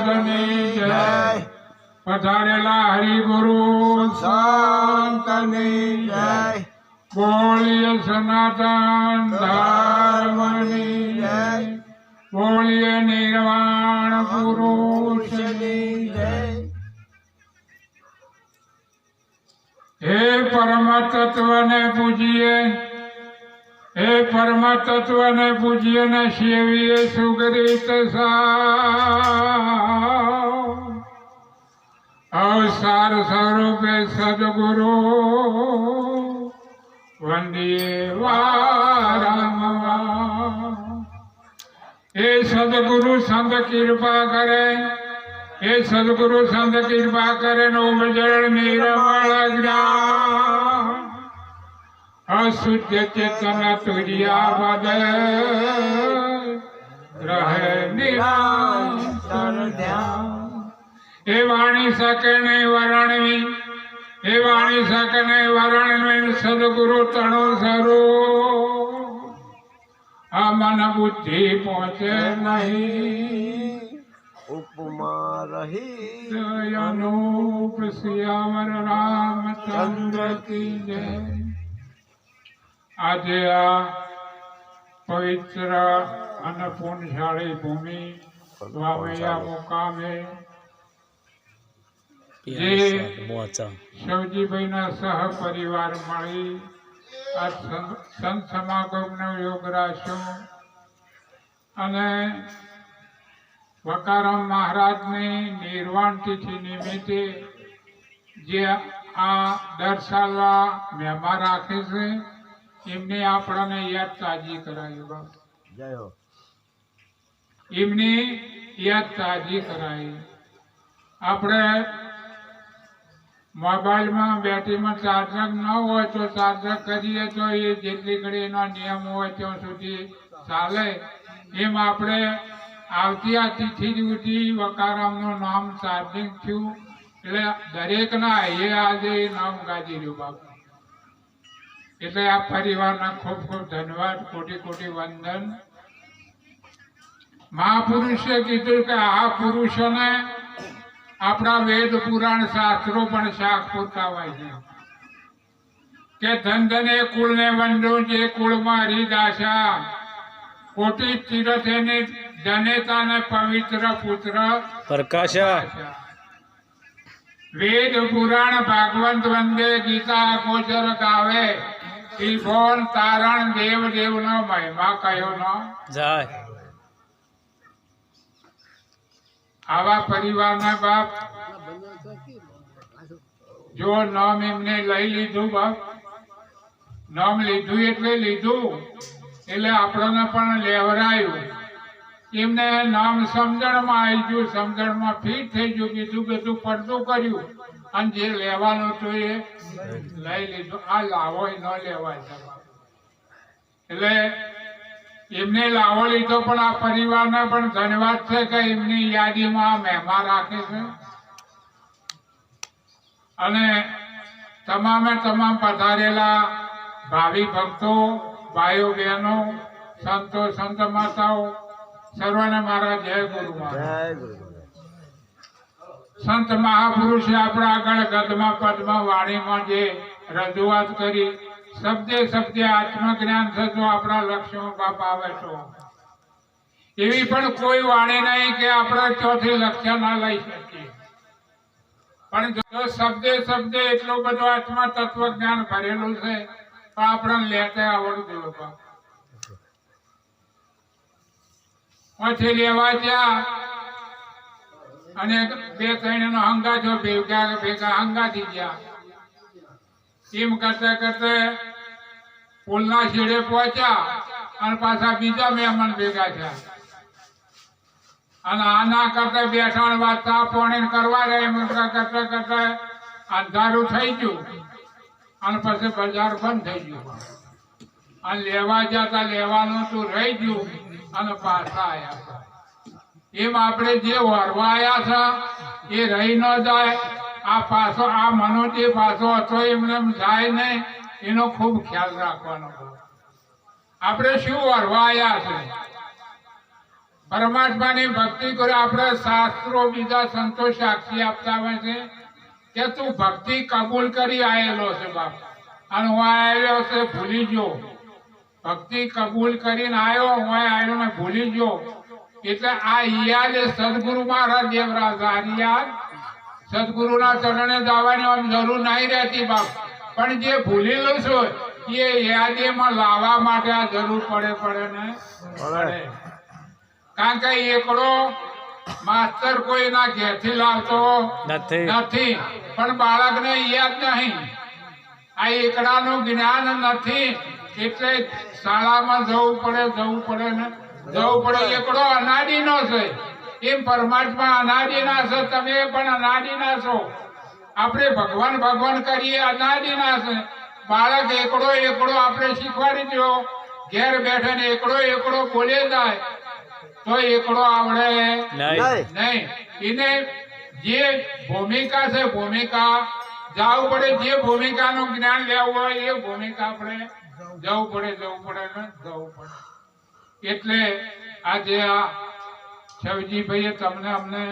મહારાજની જય પધારેલા હરિગુરુ સંતની જય બોલીએ સનાતન ધર્મની જય બોલીએ નિર્વાણ પુરુષની જય હે પરમ તત્વને પૂજીએ હે પરમ તત્વને પૂજીએ ને સેવીએ સુગરીત અવસાર સ્વરૂપે સદગુરુ વંદીએ વારંવાર હે સદગુરુ સંત કૃપા કરે હે સદગુરુ સંત કૃપા કરે નો ઉજળ નિર્મળ જ્ઞાન અશુદ્ધ ચેતન તુર્યા વદે રહે નિરંતર ધ્યાન હે વાણી શકે નહીં વરણવી હે વાણી શકે નહીં વરણવી સદગુરુ તણો સ્વરૂપ આ મન બુદ્ધિ પહોંચે નહીં ઉપમા રહી અનુપ શ્યામર રામચંદ્ર કી જય આજે આ પવિત્ર અને પુણ્યશાળી ભૂમિ વાવૈયા મુકામે જે શિવજીભાઈના સહપરિવાર મળી આ સંત સમાગમનો યોગ રાખ્યો અને વકારામ મહારાજની નિર્વાણ તિથિ નિમિત્તે જે આ દર સાલના મહેમાન રાખે છે એમને આપણને યાદ તાજી કરાવી બાપ જય હો એમની યાદ તાજી કરાવી આપણે મોબાઈલમાં બેટરીમાં ચાર્જર ન હોય તો ચાર્જર કરીએ તો એ જેટલી ઘડી એનો નિયમ હોય ત્યાં સુધી ચાલે એમ આપણે આવતી આ તિથિ સુધી વકારામનું નામ ચાર્જિંગ થયું એટલે દરેકના એ આજે નામ ગાજી રહ્યું બાપુ એટલે આ પરિવારના ખૂબ ખૂબ ધન્યવાદ કોટી કોટી વંદન મહાપુરુષે કીધું કે આ પુરુષોને આપણા વેદ પુરાણ શાસ્ત્રો પણ શાક પૂરતા છે કે ધન ધને કુળને વંદો જે કુળમાં હરિદાસા કોટી તીર્થની જનેતા ને પવિત્ર પુત્ર પ્રકાશા વેદ પુરાણ ભાગવંત વંદે ગીતા ગોચર ગાવે ત્રિભુવન તારણ દેવ દેવ નો મહિમા કયો નો જાય આવા પરિવારના બાપ જો નામ એમને લઈ લીધું બાપ નામ લીધું એટલે આપણને પણ લેવરાયું એમને નામ સમજણમાં આવી ગયું સમજણમાં ફીટ થઈ ગયું બીજું બધું પડતું કર્યું અને જે લેવાનું હતું એ લઈ લીધું આ લાવો ન લેવાય એટલે એમને લાવો લીધો પણ આ પરિવારને પણ ધન્યવાદ છે કે એમની યાદીમાં મહેમાન રાખે છે અને તમામે તમામ પધારેલા ભાવિ ભક્તો ભાઈઓ બહેનો સંતો સંત માતાઓ સર્વને મારા જય ગુરુ સંત મહાપુરુષે આપણા આગળ ગદમાં પદમાં વાણીમાં જે રજૂઆત કરી શબ્દે શબ્દે આત્મજ્ઞાન થતું આપણા લક્ષ્યમાં બાપ આવે તો એવી પણ કોઈ વાણી નહીં કે આપણે ચોથી લક્ષ્ય ના લઈ શકીએ પણ જો શબ્દે શબ્દે એટલું બધું આત્મા તત્વ જ્ઞાન ભરેલું છે તો આપણને લેતા આવડતું બાપ પછી લેવા ગયા અને બે ત્રણ નો હંગાથો ભેગા હંગાથી ગયા એમ કરતા કરતા પુલના છેડે પહોંચ્યા અને પાછા બીજા મહેમાન ભેગા થયા અને આના કરતા બેઠાણ વાત પાણી કરવા રહ્યા એમ કરતા કરતા અંધારું થઈ ગયું અને પછી બજાર બંધ થઈ ગયું અને લેવા જતા લેવાનું તો રહી ગયું અને પાછા આવ્યા એમ આપણે જે વરવા આવ્યા છે એ રહી ન જાય આ પાછો આ મનોજે પાછો હતો એમને જાય નહીં એનો ખૂબ ખ્યાલ રાખવાનો આપણે શું વરવા આવ્યા છે પરમાત્માની ભક્તિ કરે. આપણે શાસ્ત્રો બીજા સંતો સાક્ષી આપતા હોય છે કે તું ભક્તિ કબૂલ કરી આવેલો છે બાપ, અને હું આવેલો છે ભૂલી ગયો. ભક્તિ કબૂલ કરીને આવ્યો, હું આવેલો ને ભૂલી ગયો. એટલે આ યાદ એ સદગુરુ મહારાજ દેવરાજ આ યાદ સદગુરુના ચરણે જવાની આમ જરૂર નહીં રહેતી બાપ, પણ જે ભૂલેલું છું એ યાદીમાં લાવવા માટે આ જરૂર પડે ને પડે. કારણ કે એકડો માસ્તર કોઈના ઘેરથી લાવતો નથી, પણ બાળકને યાદ નહીં. આ એકડાનું જ્ઞાન નથી, એટલે શાળામાં જવું પડે ને જવું પડે. એકડો અનાદિનો છે, એમ પરમાત્મા અનાદિના છે, તમે પણ અનાદિના છો. આપણે ભગવાન કરીએ અનાદિના છે. બાળક એકડો આપણે શીખવાડી દો, ઘેર બેઠે ને એકડો બોલે જાય તો એકડો આવડે નહીં. એને જે ભૂમિકા છે ભૂમિકા જવું પડે. જે ભૂમિકાનું જ્ઞાન લેવું હોય એ ભૂમિકા આપણે જવું પડે. એટલે આજે આ શિવજીભાઈએ તમને અમને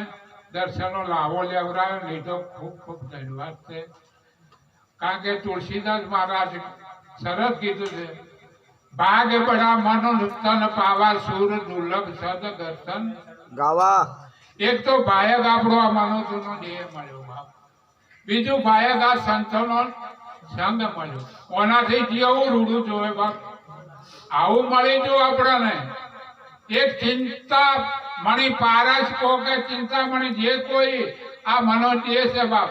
દર્શનનો લાવો લેવડાવ્યો લીધો, ખૂબ ધન્યવાદ છે. કારણ કે તુલસીદાસ મહારાજ સરસ કીધું છે, ભાગ બડા મનો તન પાવા સુર દુર્લભ સદ દર્શન ગાવા. એક તો ભાયક આપણો આ મનોતુનો દેહ મળ્યો બાપ, બીજું ભાયક આ સંતોનો સંગ મળ્યો. ઓનાથી જેવું રૂડું જોવે બાપ, આવું મળી જો આપણને. એક ચિંતા મણી પારસ કો કે ચિંતામણી જે કોઈ આ મનો દેહ છે બાપ,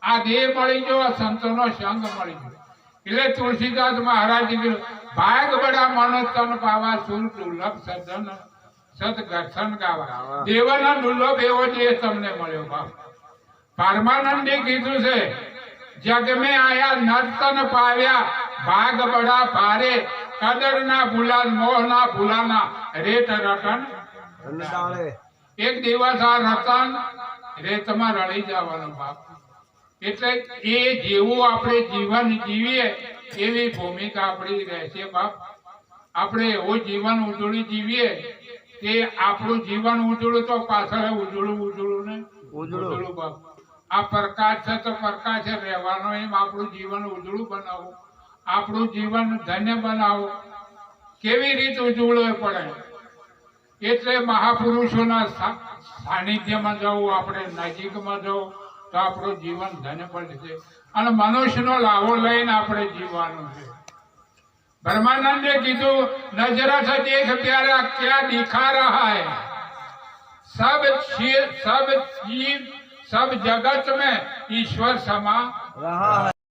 આ દેહ મળી જો, આ સંતોનો સંગ મળી જો. એટલે તુલસીદાસ મહારાજ કીધું, ભાગ બડા મનો તન પાવા સુર દુર્લભ સદન સદગર્શન ગાવા. દેવાના દુર્લભ એવો દેહ તમને મળ્યો બાપ. પરમાનંદે કીધું છે, જગ મેં આયા નર્તન પાવ્યા, ભાગ બડા ભારે, કદર ના ભૂલા મોહ ના ભૂલાના, રેત રતન. એક દિવસ આ રતન રેતમાં રળી જવાનું બાપ. એટલે એ જેવું આપણે જીવન જીવીએ એવી ભૂમિકા આપણી રહેશે બાપ. આપણે એવું જીવન ઉજળું જીવીએ કે આપણું જીવન ઉજળું તો પાછળ ઉજળું ને ઉજળું બાપ. આ પ્રકાશ છે તો પ્રકાશ રહેવાનો, એમ આપણું જીવન ઉજળું બનાવો, આપણું જીવન ધન્ય બનાવો. કેવી રીતે ઉજળવું પડે? એટલે મહાપુરુષોના સાનિધ્યમાં જવું, આપણે નજીકમાં જવું તો આપણું જીવન ધન્ય પડશે. અને મનુષ્યનો લાવો લઈને આપણે જીવવાનું છે. ब्रह्मानंद ने कीधु नजरा से देख प्यारा क्या दिखा रहा है, सब जीव सब जगत में ईश्वर समा रहा है।